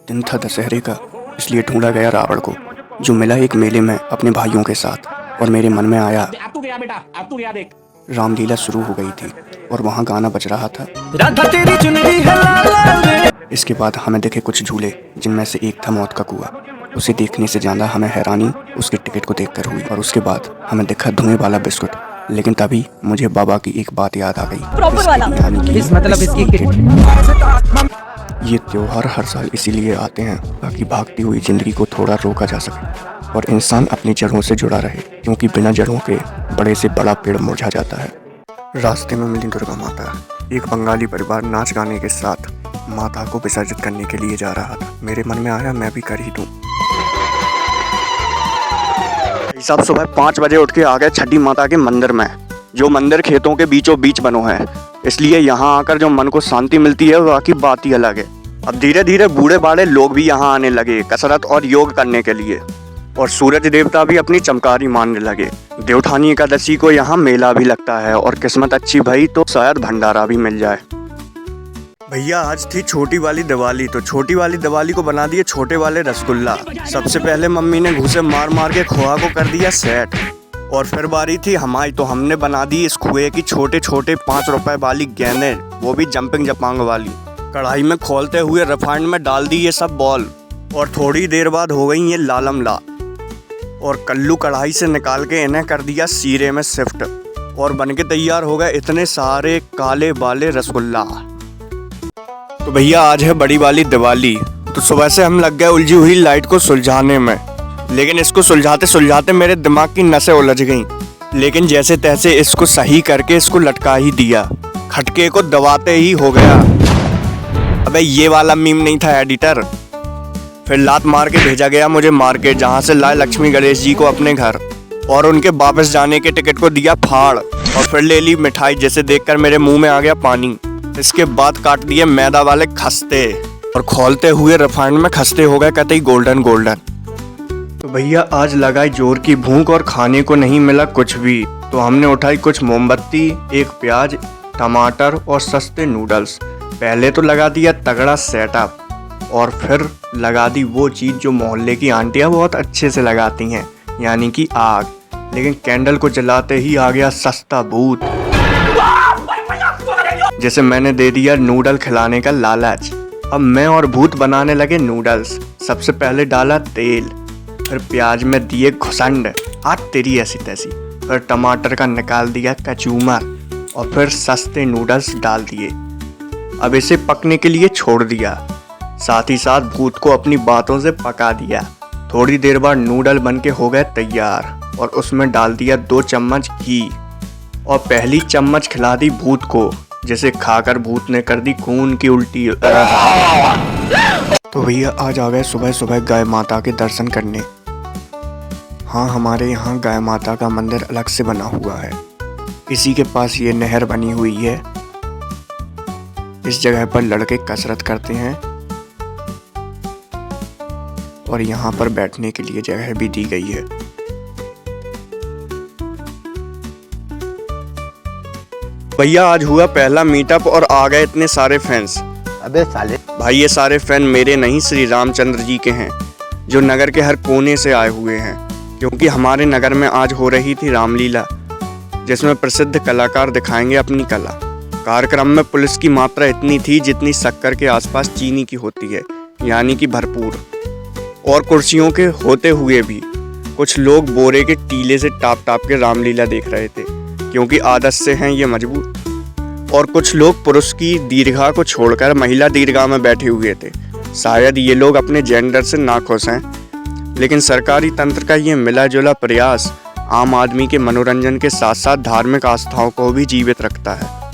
दिन था दशहरे का, इसलिए ढूंढा गया रावण को, जो मिला एक मेले में अपने भाइयों के साथ। और मेरे मन में आया, अब तू गया बेटा, अब तू गया देख। रामलीला शुरू हो गई थी और वहाँ गाना बज रहा था। तेरी चुनरी है लाल लाल रे। इसके बाद हमें दिखे कुछ झूले, जिनमें से एक था मौत का कुआं। उसे देखने से ज़्यादा हमें हैरानी उसके टिकट को देखकर हुई। और उसके बाद हमें दिखा धुएं वाला बिस्कुट। लेकिन तभी मुझे बाबा की एक बात याद आ गई, प्रॉपर वाला इस मतलब इसकी ये त्योहार हर साल इसीलिए आते हैं ताकि भागती हुई जिंदगी को थोड़ा रोका जा सके और इंसान अपनी जड़ों से जुड़ा रहे, क्योंकि बिना जड़ों के बड़े से बड़ा पेड़ मुरझा जाता है। रास्ते में मिली दुर्गा माता। एक बंगाली परिवार नाच गाने के साथ माता को विसर्जित करने के लिए जा रहा था। मेरे मन में आया मैं भी कर ही दूं। सब सुबह 5 बजे उठ के आ गए छठी माता के मंदिर में, जो मंदिर खेतों के बीचों बीच बनो है, इसलिए यहाँ आकर जो मन को शांति मिलती है वह की बात ही अलग है। अब धीरे धीरे बूढ़े बाड़े लोग भी यहाँ आने लगे कसरत और योग करने के लिए, और सूरज देवता भी अपनी चमकारी मानने लगे। देवठानी एकादशी को यहाँ मेला भी लगता है और किस्मत अच्छी भई तो शायद भंडारा भी मिल जाए। भैया आज थी छोटी वाली दिवाली, तो छोटी वाली दिवाली को बना दिए छोटे वाले रसगुल्ला। सबसे पहले मम्मी ने घूसे मार मार के खोआ को कर दिया सेट, और फिर बारी थी हमारी, तो हमने बना दी इस खुए की छोटे छोटे 5 रुपए वाली गेंदे, वो भी जंपिंग जपांग वाली। कढ़ाई में खोलते हुए रिफाइंड में डाल दी ये सब बॉल, और थोड़ी देर बाद हो गई ये लालम ला। और कल्लू कढ़ाई से निकाल के इन्हें कर दिया सीरे में शिफ्ट, और बनके तैयार हो गए इतने सारे काले वाले रसगुल्ला। तो भैया आज है बड़ी वाली दिवाली, तो सुबह से हम लग गए उलझी हुई लाइट को सुलझाने में। लेकिन इसको सुलझाते सुलझाते मेरे दिमाग की नसें उलझ गईं। लेकिन जैसे तैसे इसको सही करके इसको लटका ही दिया, खटके को दबाते ही हो गया। अबे ये वाला मीम नहीं था एडिटर। फिर लात मार के भेजा गया मुझे मार्केट, जहाँ से लाए लक्ष्मी गणेश जी को अपने घर, और उनके वापस जाने के टिकट को दिया फाड़, और फिर ले ली मिठाई, जैसे देखकर मेरे मुंह में आ गया पानी। इसके बाद काट दिए मैदा वाले खस्ते, और खोलते हुए रिफाइंड में खस्ते हो गए कतई गोल्डन गोल्डन। तो भैया आज लगाई जोर की भूख और खाने को नहीं मिला कुछ भी, तो हमने उठाई कुछ मोमबत्ती, एक प्याज, टमाटर और सस्ते नूडल्स। पहले तो लगा दिया तगड़ा सेटअप, और फिर लगा दी वो चीज़ जो मोहल्ले की आंटियाँ बहुत अच्छे से लगाती हैं, यानी कि आग। लेकिन कैंडल को जलाते ही आ गया सस्ता भूत, जैसे मैंने दे दिया नूडल खिलाने का लालच। अब मैं और भूत बनाने लगे नूडल्स। सबसे पहले डाला तेल, फिर प्याज में दिए घुसंड, हाथ तेरी ऐसी तैसी, फिर टमाटर का निकाल दिया कचूमर, और फिर सस्ते नूडल्स डाल दिए। अब इसे पकने के लिए छोड़ दिया, साथ ही साथ भूत को अपनी बातों से पका दिया। थोड़ी देर बाद नूडल बनके हो गए तैयार, और उसमें डाल दिया 2 चम्मच घी, और पहली चम्मच खिला दी भूत को, जैसे खाकर भूत ने कर दी खून की उल्टी। तो भैया आज आ गए सुबह सुबह गाय माता के दर्शन करने। हाँ, हमारे यहाँ गाय माता का मंदिर अलग से बना हुआ है। इसी के पास ये नहर बनी हुई है। इस जगह पर लड़के कसरत करते हैं, और यहाँ पर बैठने के लिए जगह भी दी गई है। भैया आज हुआ पहला मीटअप और आ गए इतने सारे फैंस। अबे साले भाई ये सारे फैन मेरे नहीं, श्री रामचंद्र जी के हैं, जो नगर के हर कोने से आए हुए हैं, क्योंकि हमारे नगर में आज हो रही थी रामलीला, जिसमें प्रसिद्ध कलाकार दिखाएंगे अपनी कला। कार्यक्रम में पुलिस की मात्रा इतनी थी जितनी शक्कर के आसपास चीनी की होती है, यानी कि भरपूर। और कुर्सियों के होते हुए भी कुछ लोग बोरे के टीले से टाप टाप के रामलीला देख रहे थे, क्योंकि आदत से हैं ये मजबूर। और कुछ लोग पुरुष की दीर्घा को छोड़कर महिला दीर्घा में बैठे हुए थे। शायद ये लोग अपने जेंडर से नाखुश हैं। लेकिन सरकारी तंत्र का ये मिला जुला प्रयास आम आदमी के मनोरंजन के साथ साथ धार्मिक आस्थाओं को भी जीवित रखता है।